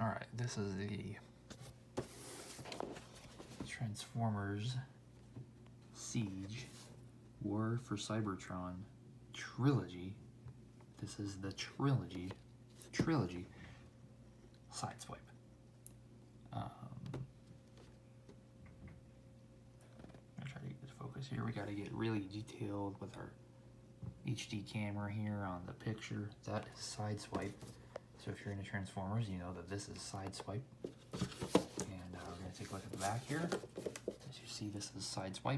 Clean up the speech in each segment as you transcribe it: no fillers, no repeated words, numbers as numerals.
Alright, this is the Transformers Siege War for Cybertron trilogy. This is the trilogy Sideswipe. I'm gonna try to get this focus here. We gotta get really detailed with our HD camera here on the picture. That is Sideswipe. So if you're into Transformers, you know that this is Sideswipe. And we're going to take a look at the back here. As you see, this is Sideswipe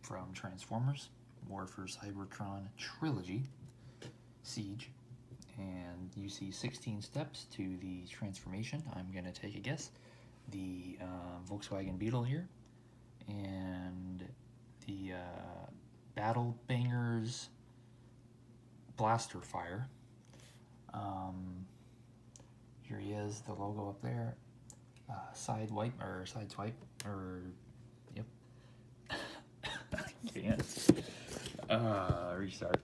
from Transformers War for Cybertron Trilogy Siege. And you see 16 steps to the transformation. I'm going to take a guess. The Volkswagen Beetle here. And the Battle Bangers Blaster Fire. Here he is, the logo up there. Sideswipe, yep. I can't. Restart.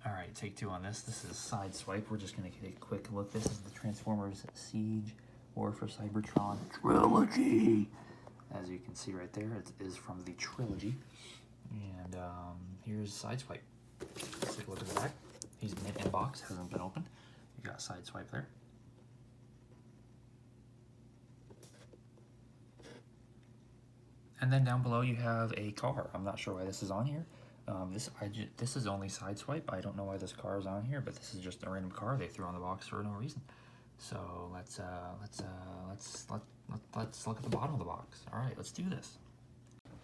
Alright, take two on this. This is Sideswipe. We're just going to get a quick look. This is the Transformers Siege War for Cybertron Trilogy. As you can see right there, it is from the trilogy. And here's Sideswipe. Let's take a look at the back. He's mint in box, hasn't been opened. You got Sideswipe there. And then down below you have a car. I'm not sure why this is on here. This is only Sideswipe. I don't know why this car is on here, but this is just a random car they threw on the box for no reason. So let's look at the bottom of the box. All right, let's do this.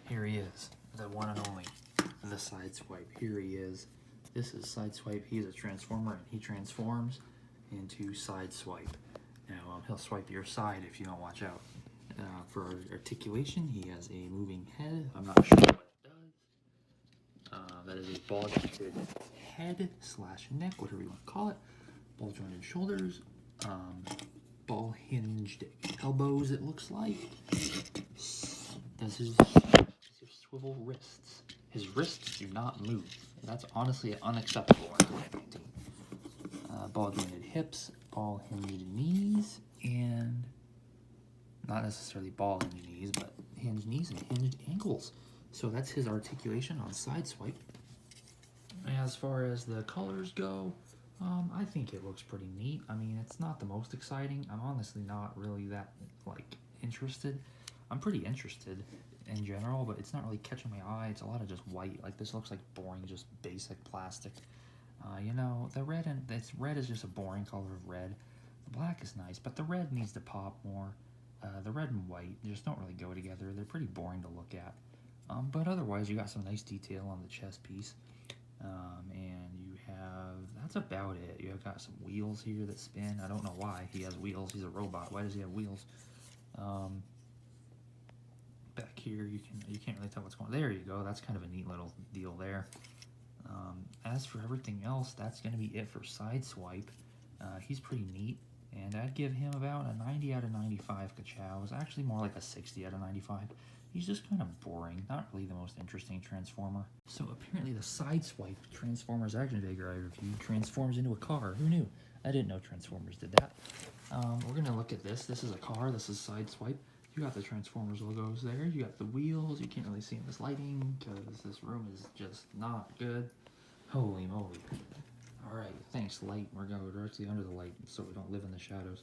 Here he is, the one and only, the Sideswipe. Here he is. This is Sideswipe. He is a transformer, and he transforms into Sideswipe. Now he'll swipe your side if you don't watch out. For articulation, he has a moving head. I'm not sure what it does. That is a ball-jointed head / neck, whatever you want to call it. Ball-jointed shoulders. Ball-hinged elbows, it looks like. That's his swivel wrists. His wrists do not move. That's honestly unacceptable in 2019. Ball-jointed hips, ball-hinged knees, and not necessarily ball-hinged knees, but hinged knees and hinged ankles. So that's his articulation on Sideswipe. As far as the colors go, I think it looks pretty neat. I mean, it's not the most exciting. I'm honestly not really that, interested. I'm pretty interested in general, but it's not really catching my eye. It's a lot of just white. This looks like boring, just basic plastic. You know, the red is just a boring color of red. The black is nice, but the red needs to pop more. The red and white just don't really go together. They're pretty boring to look at. But otherwise, you got some nice detail on the chest piece. And you have, that's about it. You've got some wheels here that spin. I don't know why he has wheels. He's a robot. Why does he have wheels? Back here, you can't really tell what's going on. There you go. That's kind of a neat little deal there. As for everything else, that's going to be it for Sideswipe. He's pretty neat. And I'd give him about a 90 out of 95 Kachow. It's actually more like a 60 out of 95. He's just kind of boring, not really the most interesting Transformer. So apparently the Sideswipe Transformers action figure I reviewed transforms into a car. Who knew? I didn't know Transformers did that. We're going to look at this. This is a car. This is Sideswipe. You got the Transformers logos there. You got the wheels. You can't really see in this lighting because this room is just not good. Holy moly. Alright, thanks light. We're going to go directly under the light so we don't live in the shadows.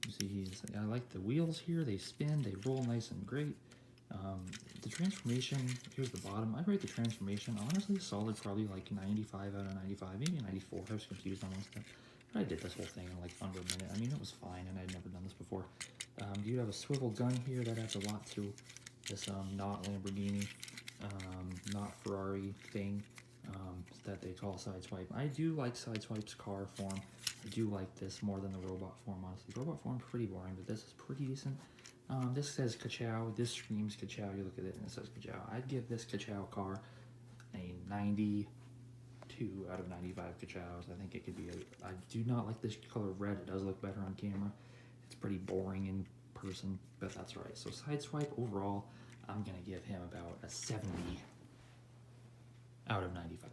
You see, I like the wheels here. They spin, they roll nice and great. The transformation, here's the bottom. I'd rate the transformation, honestly, solid, probably 95 out of 95, maybe 94. I was confused on one step. But I did this whole thing in under a minute. I mean, it was fine, and I'd never done this before. You have a swivel gun here. That adds a lot to this not Lamborghini, not Ferrari thing. That they call Sideswipe. I do like Sideswipe's car form. I do like this more than the robot form, honestly. Robot form pretty boring, but this is pretty decent. This says Kachow. This screams Kachow. You look at it and it says Kachow. I'd give this Kachow car a 92 out of 95 Kachows. I think it could be I do not like this color of red. It does look better on camera. It's pretty boring in person, but that's right. So Sideswipe overall, I'm going to give him about a 70 out of 95.